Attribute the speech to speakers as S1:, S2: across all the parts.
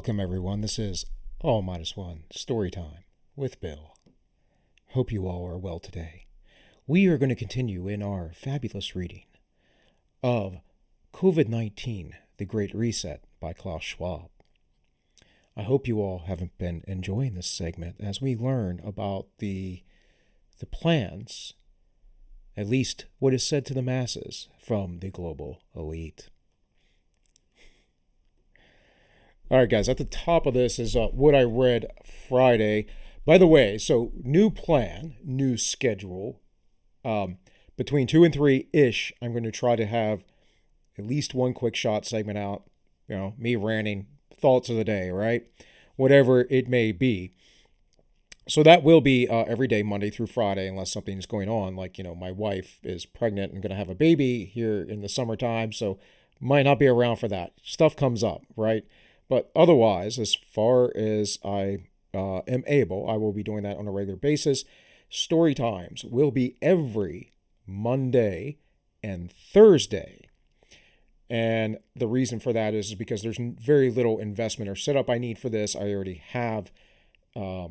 S1: Welcome, everyone. This is All Minus One Story Time with Bill. Hope you all are well today. We are going to continue in our fabulous reading of COVID-19, The Great Reset by Klaus Schwab. I hope you all have been enjoying this segment as we learn about the plans, at least what is said to the masses, from the global elite. All right, guys, at the top of this is what I read Friday. By the way, so new plan, new schedule. Between 2 and 3-ish, I'm going to try to have at least one quick shot segment out. You know, me ranting, thoughts of the day, right? Whatever it may be. So that will be every day, Monday through Friday, unless something's going on. Like, you know, my wife is pregnant and going to have a baby here in the summertime, so might not be around for that. Stuff comes up, right? But otherwise, as far as I am able, I will be doing that on a regular basis. Story times will be every Monday and Thursday. And the reason for that is because there's very little investment or setup I need for this. I already have, my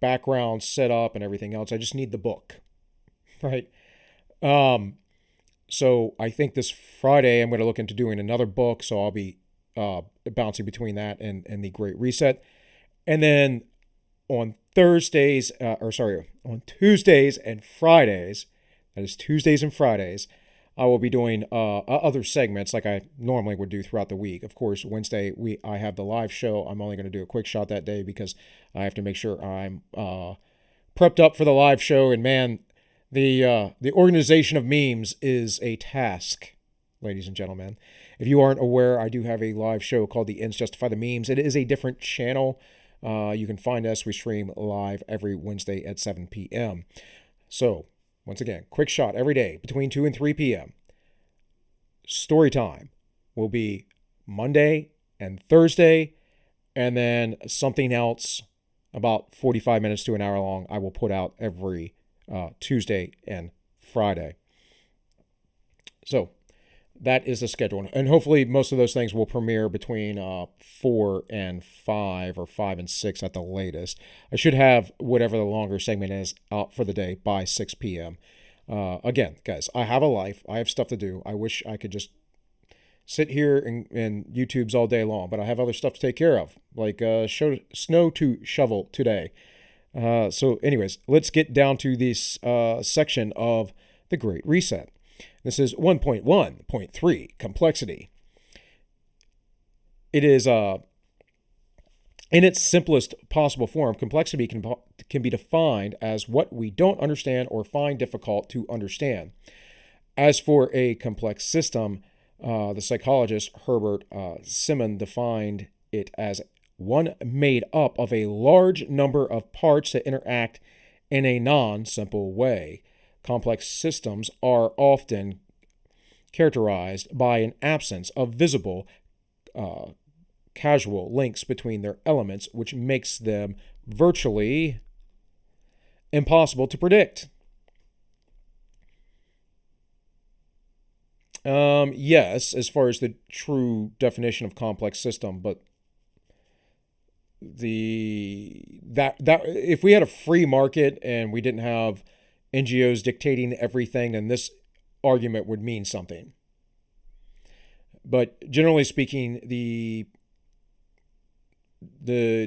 S1: background set up and everything else. I just need the book, right? So I think this Friday I'm going to look into doing another book. So I'll be bouncing between that and the Great Reset. And then on Tuesdays and Fridays, that is Tuesdays and Fridays, I will be doing other segments like I normally would do throughout the week. Of course, Wednesday I have the live show. I'm only going to do a quick shot that day because I have to make sure I'm prepped up for the live show. And man, the organization of memes is a task, ladies and gentlemen. If you aren't aware, I do have a live show called The Ends Justify the Memes. It is a different channel. You can find us. We stream live every Wednesday at 7 p.m. So, once again, quick shot every day between 2 and 3 p.m. Story time will be Monday and Thursday, and then something else about 45 minutes to an hour long I will put out every Tuesday and Friday. So, that is the schedule. And hopefully most of those things will premiere between 4 and 5 or 5 and 6 at the latest. I should have whatever the longer segment is out for the day by 6 p.m. Again, guys, I have a life. I have stuff to do. I wish I could just sit here and YouTubes all day long, but I have other stuff to take care of, like snow to shovel today. So anyways, let's get down to this section of the Great Reset. This is 1.1.3, complexity. It is, in its simplest possible form, complexity can be defined as what we don't understand or find difficult to understand. As for a complex system, the psychologist Herbert Simon defined it as one made up of a large number of parts that interact in a non-simple way. Complex systems are often characterized by an absence of visible, causal links between their elements, which makes them virtually impossible to predict. Yes, as far as the true definition of complex system, but if we had a free market and we didn't have NGOs dictating everything, then this argument would mean something. But generally speaking, the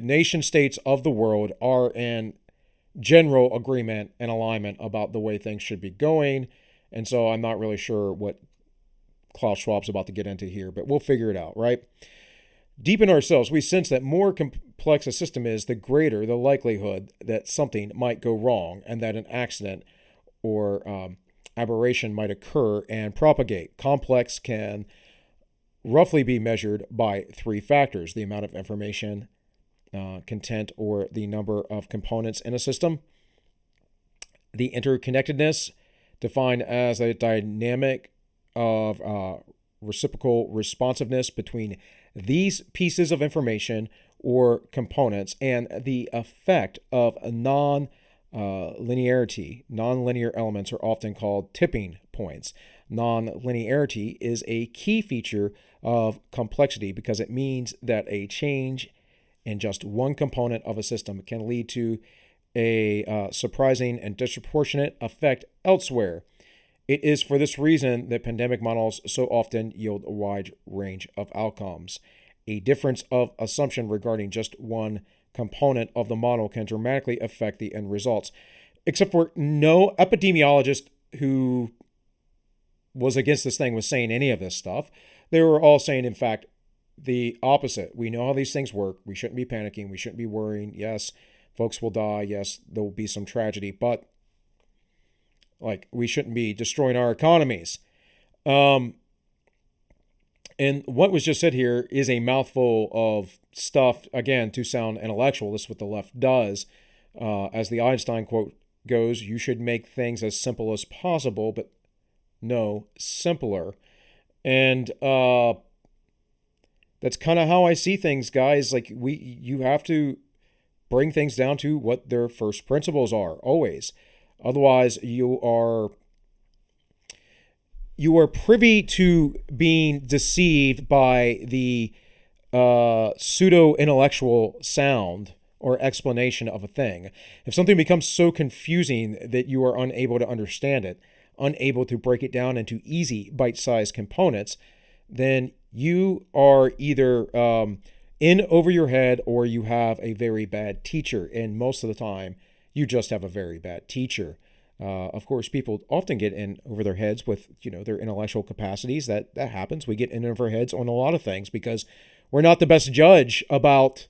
S1: nation states of the world are in general agreement and alignment about the way things should be going. And so I'm not really sure what Klaus Schwab's about to get into here, but we'll figure it out, right? Deep in ourselves, we sense that more complex a system is, the greater the likelihood that something might go wrong and that an accident or aberration might occur and propagate. Complex can roughly be measured by 3 factors: the amount of information, content, or the number of components in a system; the interconnectedness, defined as a dynamic of reciprocal responsiveness between these pieces of information or components; and the effect of non-linearity. Non-linear elements are often called tipping points. Non-linearity is a key feature of complexity because it means that a change in just one component of a system can lead to a surprising and disproportionate effect elsewhere. It is for this reason that pandemic models so often yield a wide range of outcomes. A difference of assumption regarding just one component of the model can dramatically affect the end results. Except for no epidemiologist who was against this thing was saying any of this stuff. They were all saying, in fact, the opposite. We know how these things work. We shouldn't be panicking. We shouldn't be worrying. Yes, folks will die. Yes, there will be some tragedy, but we shouldn't be destroying our economies. And what was just said here is a mouthful of stuff, again, to sound intellectual. This is what the left does. As the Einstein quote goes, you should make things as simple as possible, but no simpler. And that's kind of how I see things, guys. You have to bring things down to what their first principles are, always. Otherwise, you are privy to being deceived by the pseudo-intellectual sound or explanation of a thing. If something becomes so confusing that you are unable to understand it, unable to break it down into easy bite-sized components, then you are either in over your head or you have a very bad teacher. And most of the time, you just have a very bad teacher. Of course, people often get in over their heads with, their intellectual capacities. That happens. We get in over our heads on a lot of things because we're not the best judge about,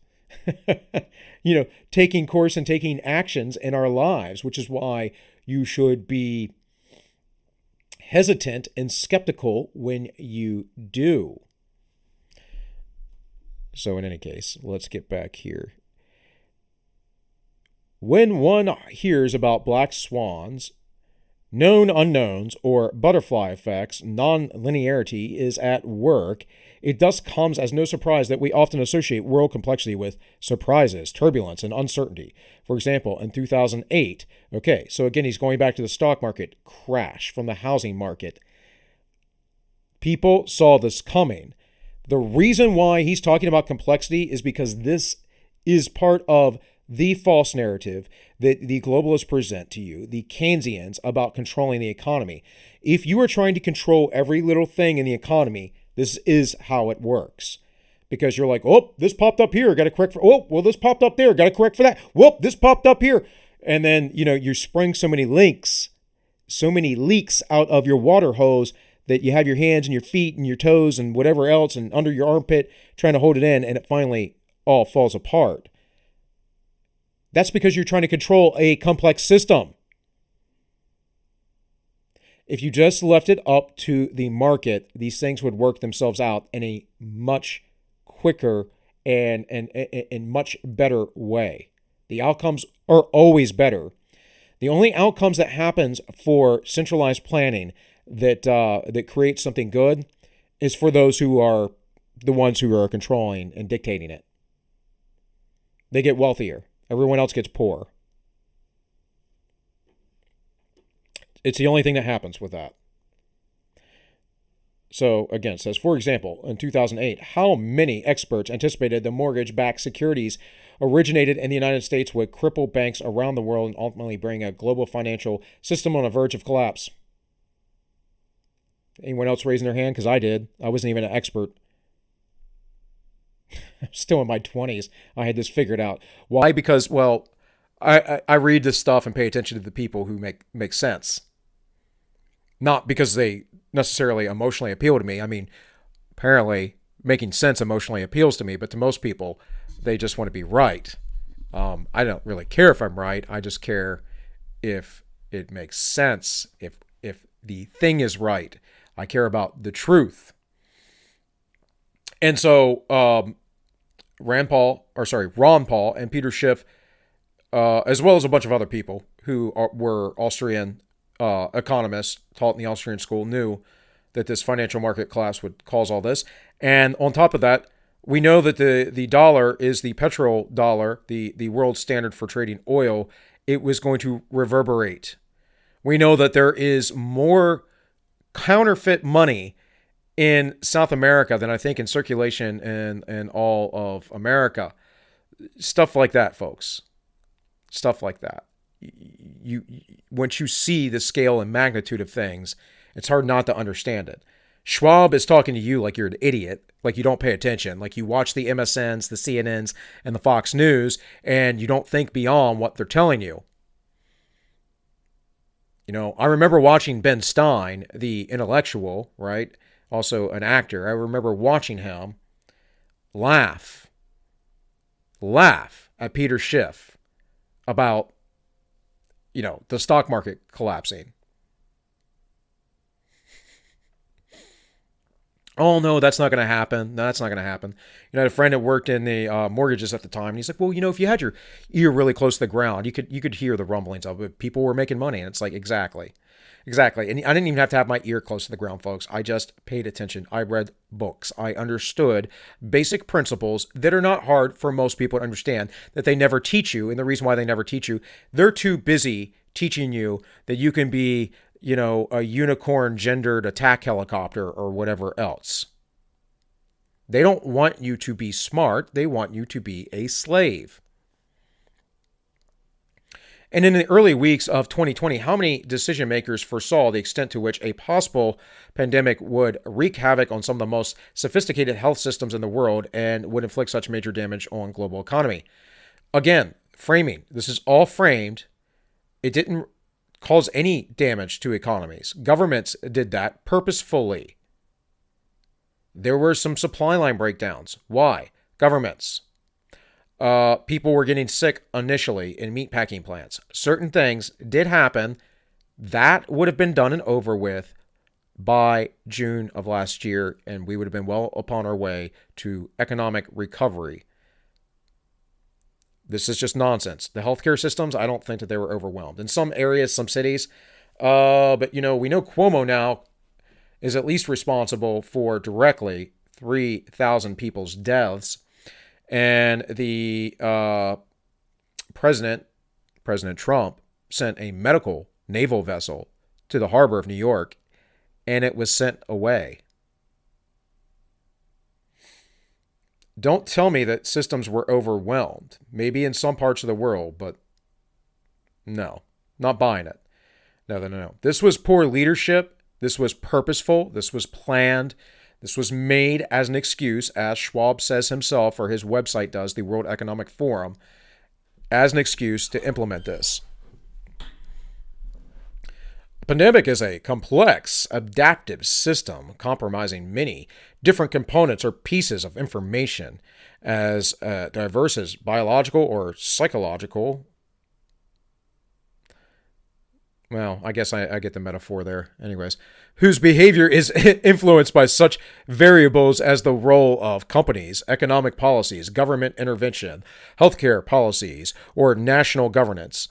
S1: taking course and taking actions in our lives, which is why you should be hesitant and skeptical when you do. So in any case, let's get back here. When one hears about black swans, known unknowns, or butterfly effects, non-linearity is at work. It thus comes as no surprise that we often associate world complexity with surprises, turbulence, and uncertainty. For example, in 2008, okay, so again, he's going back to the stock market crash from the housing market. People saw this coming. The reason why he's talking about complexity is because this is part of the false narrative that the globalists present to you, the Keynesians, about controlling the economy. If you are trying to control every little thing in the economy, this is how it works. Because you're like, oh, this popped up here, got to correct for, oh, well, this popped up there, got to correct for that. Whoop, this popped up here. And then, you spring so many leaks out of your water hose that you have your hands and your feet and your toes and whatever else and under your armpit trying to hold it in, and it finally all falls apart. That's because you're trying to control a complex system. If you just left it up to the market, these things would work themselves out in a much quicker and much better way. The outcomes are always better. The only outcomes that happens for centralized planning that creates something good is for those who are the ones who are controlling and dictating it. They get wealthier. Everyone else gets poor. It's the only thing that happens with that. So, again, it says, for example, in 2008, how many experts anticipated the mortgage-backed securities originated in the United States would cripple banks around the world and ultimately bring a global financial system on the verge of collapse? Anyone else raising their hand? Because I did. I wasn't even an expert. I'm still in my 20s. I had this figured out. Why? Because, well, I read this stuff and pay attention to the people who make sense. Not because they necessarily emotionally appeal to me. I mean, apparently making sense emotionally appeals to me, but to most people, they just want to be right. I don't really care if I'm right. I just care if it makes sense, if the thing is right. I care about the truth. And so Ron Paul and Peter Schiff, as well as a bunch of other people who were Austrian economists taught in the Austrian school, knew that this financial market collapse would cause all this. And on top of that, we know that the dollar is the petrodollar, the world standard for trading oil. It was going to reverberate. We know that there is more counterfeit money in South America than I think in circulation in all of America. Stuff like that, folks. Stuff like that. You once you see the scale and magnitude of things, it's hard not to understand it. Schwab is talking to you like you're an idiot, like you don't pay attention, like you watch the MSNs, the CNNs, and the Fox News, and you don't think beyond what they're telling you. You know, I remember watching Ben Stein, the intellectual, right? Also an actor. I remember watching him laugh at Peter Schiff about, the stock market collapsing. Oh, no, that's not going to happen. No, that's not going to happen. I had a friend that worked in the mortgages at the time, and he's like, well, if you had your ear really close to the ground, you could hear the rumblings of it. People were making money, and it's like, exactly. Exactly. And I didn't even have to have my ear close to the ground, folks. I just paid attention. I read books. I understood basic principles that are not hard for most people to understand, that they never teach you. And the reason why they never teach you, they're too busy teaching you that you can be, a unicorn gendered attack helicopter or whatever else. They don't want you to be smart. They want you to be a slave. And in the early weeks of 2020, how many decision makers foresaw the extent to which a possible pandemic would wreak havoc on some of the most sophisticated health systems in the world and would inflict such major damage on global economy? Again, framing. This is all framed. It didn't cause any damage to economies. Governments did that purposefully. There were some supply line breakdowns. Why? Governments. People were getting sick initially in meatpacking plants. Certain things did happen. That would have been done and over with by June of last year, and we would have been well upon our way to economic recovery. This is just nonsense. The healthcare systems, I don't think that they were overwhelmed. In some areas, some cities, but we know Cuomo now is at least responsible for directly 3,000 people's deaths. And the President Trump, sent a medical naval vessel to the harbor of New York, and it was sent away. Don't tell me that systems were overwhelmed. Maybe in some parts of the world, but no, not buying it. No. This was poor leadership. This was purposeful. This was planned. This was made as an excuse, as Schwab says himself, or his website does, the World Economic Forum, as an excuse to implement this. A pandemic is a complex, adaptive system comprising many different components or pieces of information, as diverse as biological or psychological. Well, I guess I get the metaphor there. Anyways, whose behavior is influenced by such variables as the role of companies, economic policies, government intervention, healthcare policies, or national governance.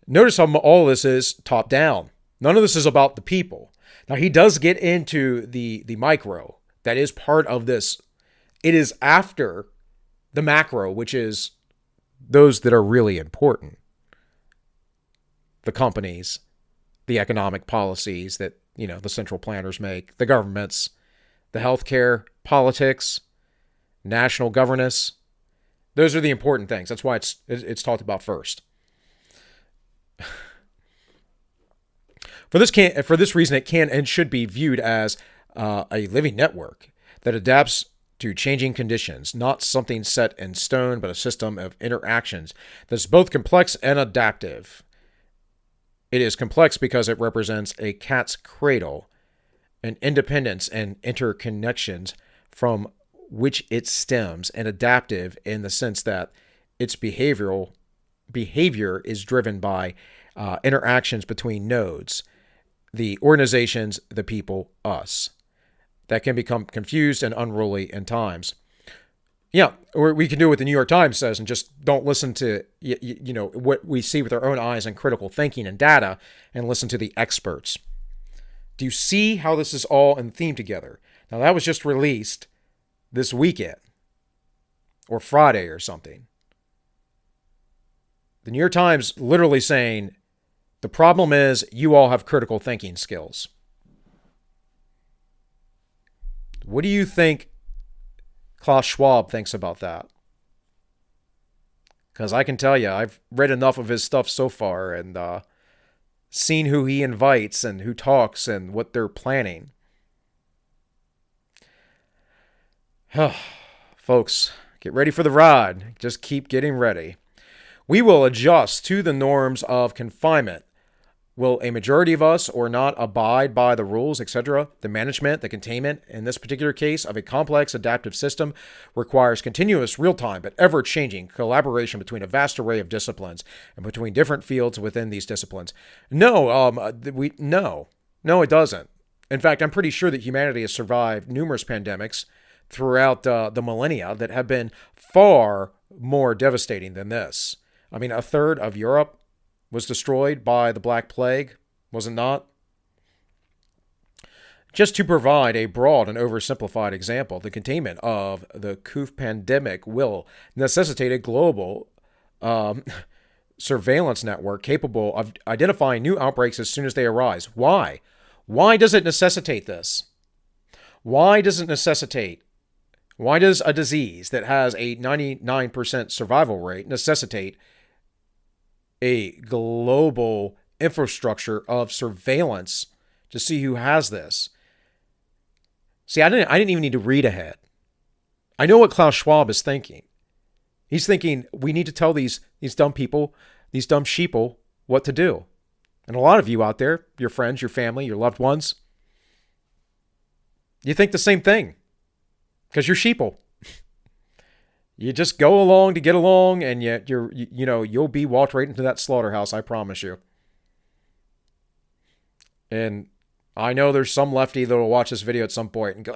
S1: Notice how all this is top down. None of this is about the people. Now, he does get into the micro. That is part of this. It is after the macro, which is those that are really important. The companies, the economic policies that, the central planners make, the governments, the healthcare, politics, national governance. Those are the important things. That's why it's talked about first. For this reason, it can and should be viewed as a living network that adapts to changing conditions, not something set in stone, but a system of interactions that's both complex and adaptive. It is complex because it represents a cat's cradle, an independence and interconnections from which it stems, and adaptive in the sense that its behavior is driven by interactions between nodes, the organizations, the people, us, that can become confused and unruly in times. Yeah, or we can do what the New York Times says and just don't listen to what we see with our own eyes and critical thinking and data, and listen to the experts. Do you see how this is all in theme together? Now, that was just released this weekend or Friday or something. The New York Times literally saying, the problem is you all have critical thinking skills. What do you think Klaus Schwab thinks about that? Because I can tell you, I've read enough of his stuff so far and seen who he invites and who talks and what they're planning. Folks, get ready for the ride. Just keep getting ready. We will adjust to the norms of confinement. Will a majority of us or not abide by the rules, etc.? The management, the containment, in this particular case, of a complex adaptive system requires continuous, real-time, but ever-changing collaboration between a vast array of disciplines and between different fields within these disciplines. No, it doesn't. In fact, I'm pretty sure that humanity has survived numerous pandemics throughout the millennia that have been far more devastating than this. I mean, a third of Europe was destroyed by the Black Plague, was it not? Just to provide a broad and oversimplified example, the containment of the Pt5 pandemic will necessitate a global surveillance network capable of identifying new outbreaks as soon as they arise. Why? Why does it necessitate this? Why does a disease that has a 99% survival rate necessitate a global infrastructure of surveillance to see who has this? See, I didn't even need to read ahead. I know what Klaus Schwab is thinking. He's thinking we need to tell these dumb people, these dumb sheeple, what to do. And a lot of you out there, your friends, your family, your loved ones, you think the same thing because you're sheeple. You just go along to get along, and yet you'll be walked right into that slaughterhouse, I promise you. And I know there's some lefty that will watch this video at some point and go,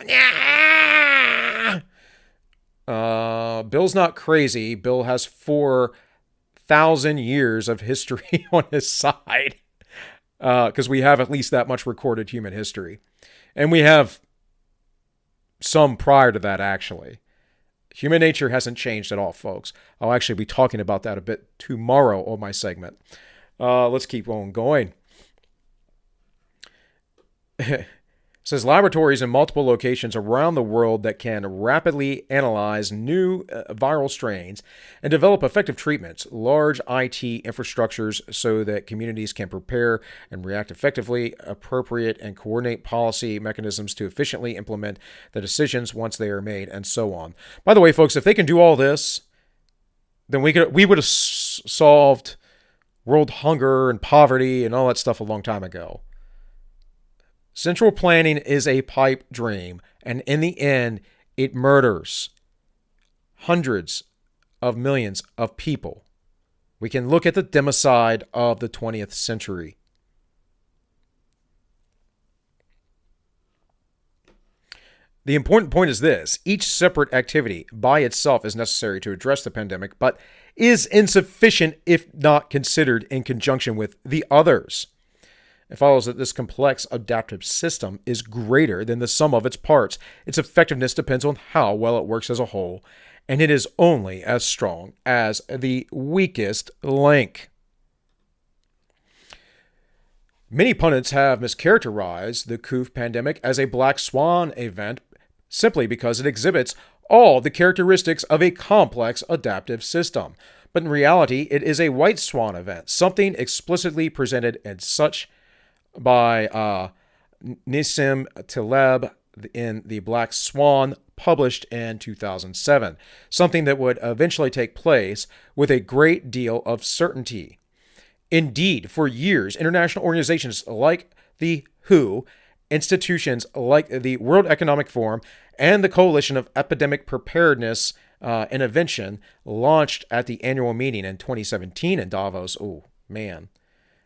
S1: nah! Bill's not crazy. Bill has 4,000 years of history on his side, because we have at least that much recorded human history. And we have some prior to that, actually. Human nature hasn't changed at all, folks. I'll actually be talking about that a bit tomorrow on my segment. Let's keep on going. It says laboratories in multiple locations around the world that can rapidly analyze new viral strains and develop effective treatments, large IT infrastructures so that communities can prepare and react effectively, appropriate and coordinate policy mechanisms to efficiently implement the decisions once they are made, and so on. By the way, folks, if they can do all this, then we would have solved world hunger and poverty and all that stuff a long time ago. Central planning is a pipe dream, and in the end, it murders hundreds of millions of people. We can look at the democide of the 20th century. The important point is this: each separate activity by itself is necessary to address the pandemic, but is insufficient if not considered in conjunction with the others. It follows that this complex adaptive system is greater than the sum of its parts. Its effectiveness depends on how well it works as a whole, and it is only as strong as the weakest link. Many pundits have mischaracterized the Pt5 pandemic as a black swan event simply because it exhibits all the characteristics of a complex adaptive system. But in reality, it is a white swan event, something explicitly presented in such by Nissim Taleb in The Black Swan, published in 2007, something that would eventually take place with a great deal of certainty. Indeed, for years, international organizations like the WHO, institutions like the World Economic Forum, and the Coalition of Epidemic Preparedness and Intervention launched at the annual meeting in 2017 in Davos. Oh, man.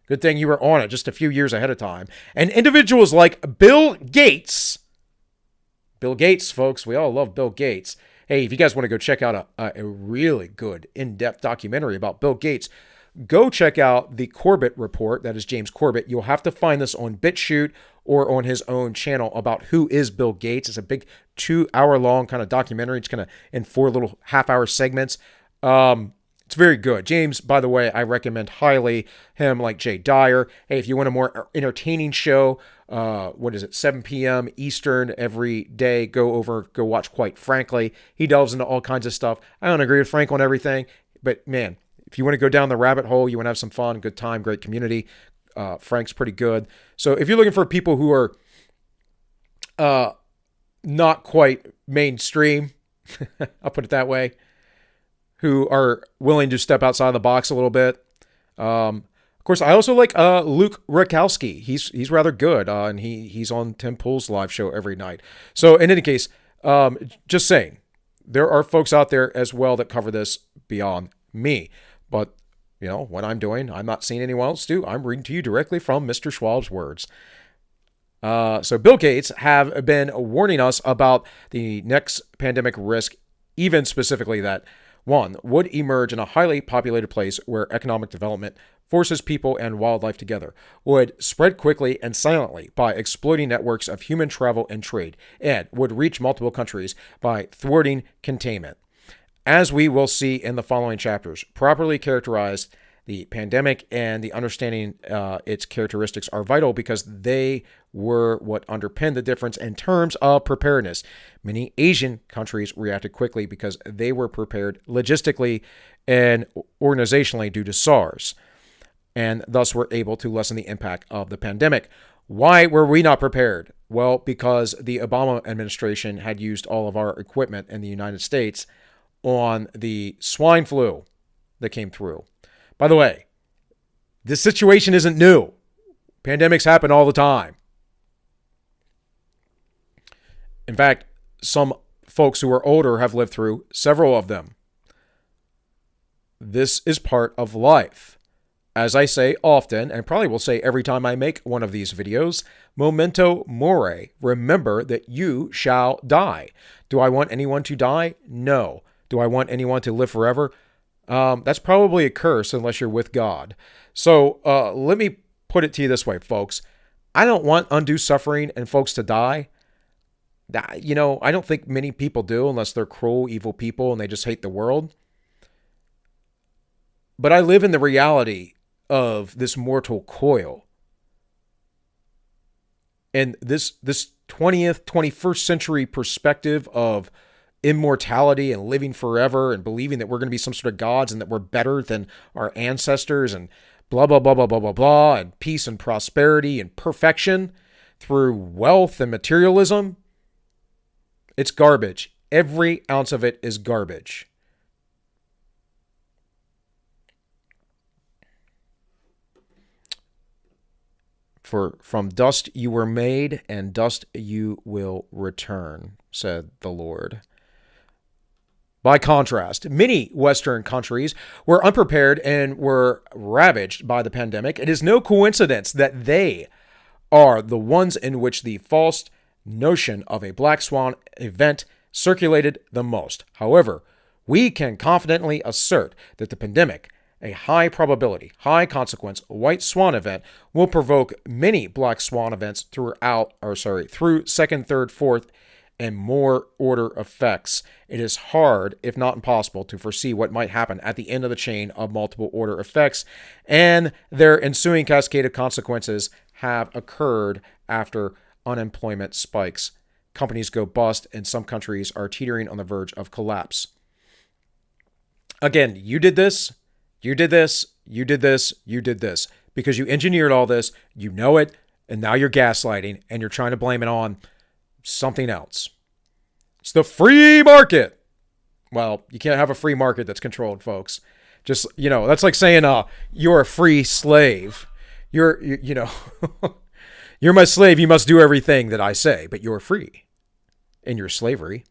S1: Good thing you were on it just a few years ahead of time. And individuals like Bill Gates, folks, we all love Bill Gates. Hey, if you guys want to go check out a really good in-depth documentary about Bill Gates, go check out the Corbett Report. That is James Corbett. You'll have to find this on BitChute or on his own channel about who is Bill Gates. It's a big 2-hour-long kind of documentary. It's kind of in 4 little half-hour segments. It's very good. James, by the way, I recommend highly him, like Jay Dyer. Hey, if you want a more entertaining show, what is it, 7 p.m. Eastern every day. Go watch Quite Frankly. He delves into all kinds of stuff. I don't agree with Frank on everything, but man, if you want to go down the rabbit hole, you want to have some fun, good time, great community, Frank's pretty good. So if you're looking for people who are not quite mainstream, I'll put it that way, who are willing to step outside the box a little bit. Of course, I also like Luke Rakowski. He's rather good, and he's on Tim Pool's live show every night. So in any case, just saying, there are folks out there as well that cover this beyond me. But, what I'm doing, I'm not seeing anyone else do. I'm reading to you directly from Mr. Schwab's words. So Bill Gates have been warning us about the next pandemic risk, even specifically that one would emerge in a highly populated place where economic development forces people and wildlife together, would spread quickly and silently by exploiting networks of human travel and trade, and would reach multiple countries by thwarting containment. As we will see in the following chapters, properly characterized, the pandemic and the understanding its characteristics are vital because they were what underpinned the difference in terms of preparedness. Many Asian countries reacted quickly because they were prepared logistically and organizationally due to SARS, and thus were able to lessen the impact of the pandemic. Why were we not prepared? Well, because the Obama administration had used all of our equipment in the United States on the swine flu that came through. By the way, this situation isn't new. Pandemics happen all the time. In fact, some folks who are older have lived through several of them. This is part of life. As I say often, and probably will say every time I make one of these videos, memento mori, remember that you shall die. Do I want anyone to die? No. Do I want anyone to live forever? That's probably a curse unless you're with God. So let me put it to you this way, folks. I don't want undue suffering and folks to die. I don't think many people do unless they're cruel, evil people and they just hate the world. But I live in the reality of this mortal coil. And this 20th, 21st century perspective of immortality and living forever and believing that we're going to be some sort of gods and that we're better than our ancestors and blah, blah, blah, blah, blah, blah, blah, and peace and prosperity and perfection through wealth and materialism. It's garbage. Every ounce of it is garbage. For from dust you were made, and dust you will return, said the Lord. By contrast, many Western countries were unprepared and were ravaged by the pandemic. It is no coincidence that they are the ones in which the false notion of a black swan event circulated the most. However, we can confidently assert that the pandemic, a high probability, high consequence white swan event, will provoke many black swan events through second, third, fourth, and more order effects. It is hard, if not impossible, to foresee what might happen at the end of the chain of multiple order effects, and their ensuing cascade of consequences have occurred after unemployment spikes. Companies go bust, and some countries are teetering on the verge of collapse. Again, you did this, you did this, you did this, you did this, because you engineered all this, you know it, and now you're gaslighting, and you're trying to blame it on something else. It's the free market. Well, you can't have a free market that's controlled, folks. Just, that's like saying you're a free slave. You're my slave. You must do everything that I say, but you're free in your slavery.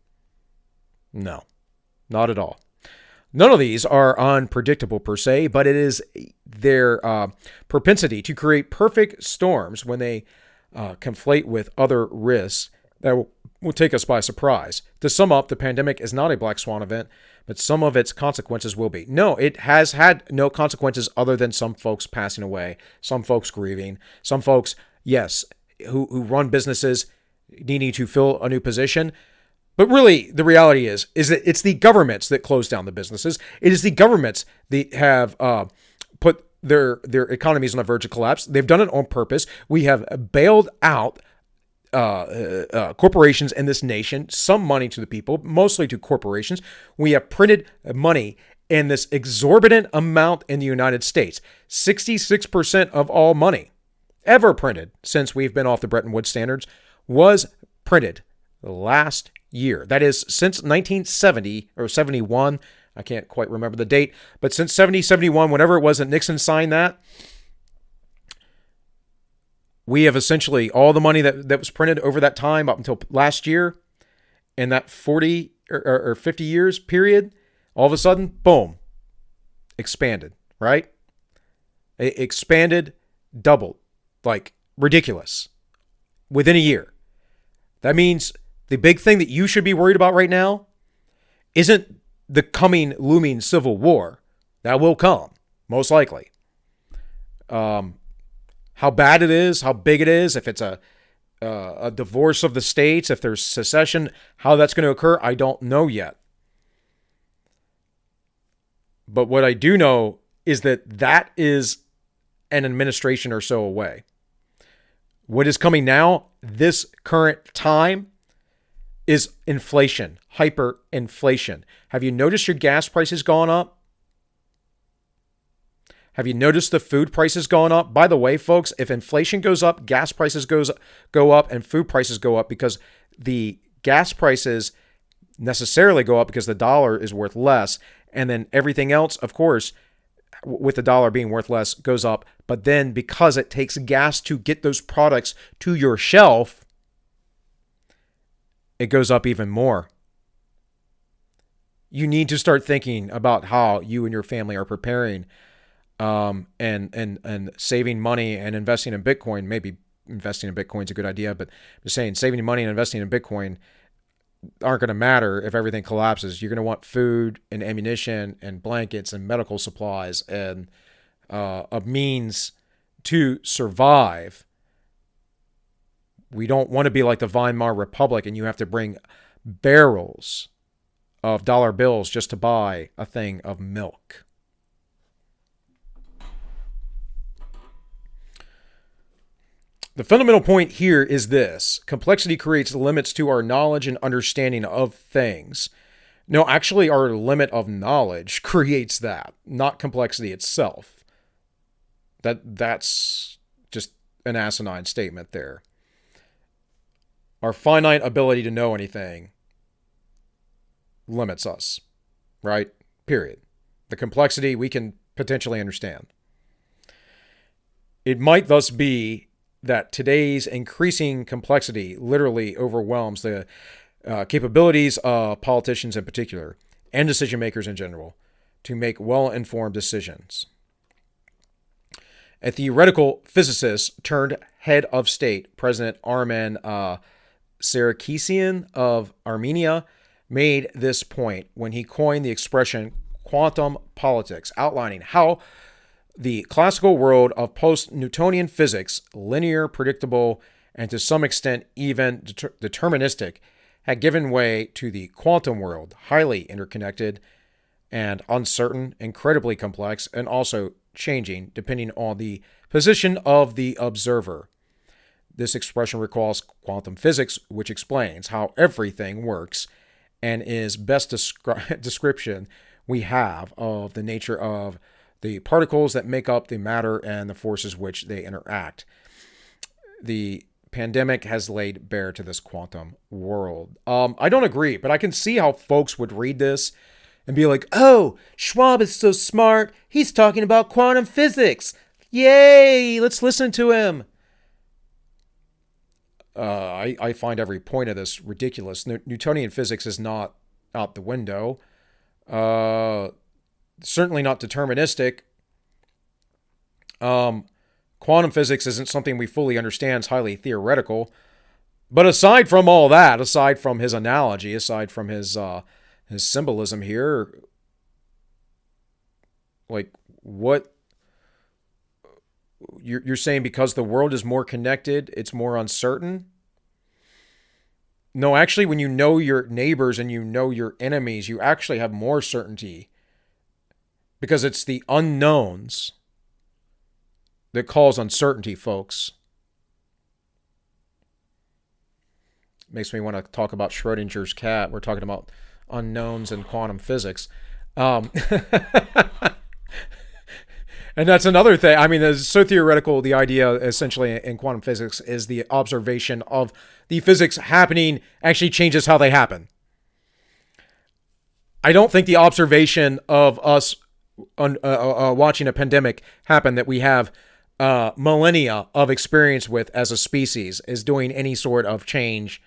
S1: No, not at all. None of these are unpredictable per se, but it is their propensity to create perfect storms when they conflate with other risks that will take us by surprise. To sum up, the pandemic is not a black swan event, but some of its consequences will be. No, it has had no consequences other than some folks passing away, some folks grieving, some folks, yes, who run businesses needing to fill a new position. But really, the reality is that it's the governments that close down the businesses. It is the governments that have put their economy is on the verge of collapse. They've done it on purpose. We have bailed out corporations in this nation, some money to the people, mostly to corporations. We have printed money in this exorbitant amount in the United States. 66% of all money ever printed since we've been off the Bretton Woods standards was printed last year. That is, since 1970 or 71. I can't quite remember the date, but since 70, 71, whenever it was that Nixon signed that, we have essentially all the money that was printed over that time up until last year, in that 40 or 50 years period, all of a sudden, boom, expanded, right? It expanded, doubled, like ridiculous, within a year. That means the big thing that you should be worried about right now isn't the coming looming civil war. That will come, most likely. How bad it is, how big it is, if it's a divorce of the states, if there's secession, how that's going to occur, I don't know yet. But what I do know is that is an administration or so away. What is coming now, this current time, is inflation, hyperinflation. Have you noticed your gas prices gone up? Have you noticed the food prices going up? By the way, folks, if inflation goes up, gas prices go up, and food prices go up because the gas prices necessarily go up because the dollar is worth less. And then everything else, of course, with the dollar being worth less, goes up. But then because it takes gas to get those products to your shelf, it goes up even more. You need to start thinking about how you and your family are preparing and saving money and investing in Bitcoin. Maybe investing in Bitcoin is a good idea, but I'm just saying saving money and investing in Bitcoin aren't going to matter if everything collapses. You're going to want food and ammunition and blankets and medical supplies and a means to survive. We don't want to be like the Weimar Republic and you have to bring barrels of dollar bills just to buy a thing of milk. The fundamental point here is this: complexity creates limits to our knowledge and understanding of things. No, actually, our limit of knowledge creates that, not complexity itself. That's just an asinine statement there. Our finite ability to know anything limits us, right? Period. The complexity we can potentially understand. It might thus be that today's increasing complexity literally overwhelms the capabilities of politicians in particular, and decision makers in general, to make well-informed decisions. A theoretical physicist turned head of state, President Armen Sarkisian of Armenia, made this point when he coined the expression quantum politics, outlining how the classical world of post-Newtonian physics, linear, predictable, and to some extent even deterministic, had given way to the quantum world, highly interconnected and uncertain, incredibly complex, and also changing depending on the position of the observer. This expression recalls quantum physics, which explains how everything works and is best description we have of the nature of the particles that make up the matter and the forces which they interact. The pandemic has laid bare to this quantum world. I don't agree, but I can see how folks would read this and be like, oh, Schwab is so smart. He's talking about quantum physics. Yay, let's listen to him. I find every point of this ridiculous. Newtonian physics is not out the window. Certainly not deterministic. Quantum physics isn't something we fully understand. It's highly theoretical. But aside from all that, aside from his analogy, aside from his symbolism here, like what you're saying, because the world is more connected, it's more uncertain? No, actually, when you know your neighbors and you know your enemies, you actually have more certainty. Because it's the unknowns that calls uncertainty, folks. Makes me want to talk about Schrodinger's cat. We're talking about unknowns in quantum physics. Um, and that's another thing. I mean, it's so theoretical. The idea essentially in quantum physics is the observation of the physics happening actually changes how they happen. I don't think the observation of us watching a pandemic happen that we have millennia of experience with as a species is doing any sort of change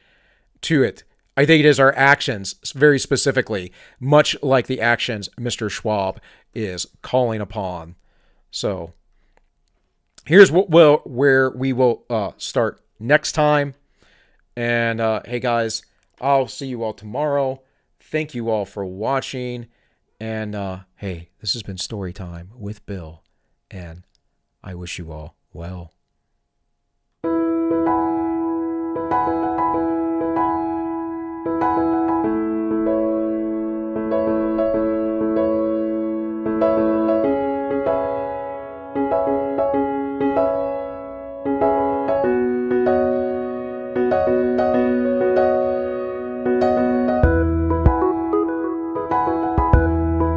S1: to it. I think it is our actions, very specifically, much like the actions Mr. Schwab is calling upon. So here's where we will start next time. And hey guys, I'll see you all tomorrow. Thank you all for watching. And hey, this has been Story Time with Bill. And I wish you all well.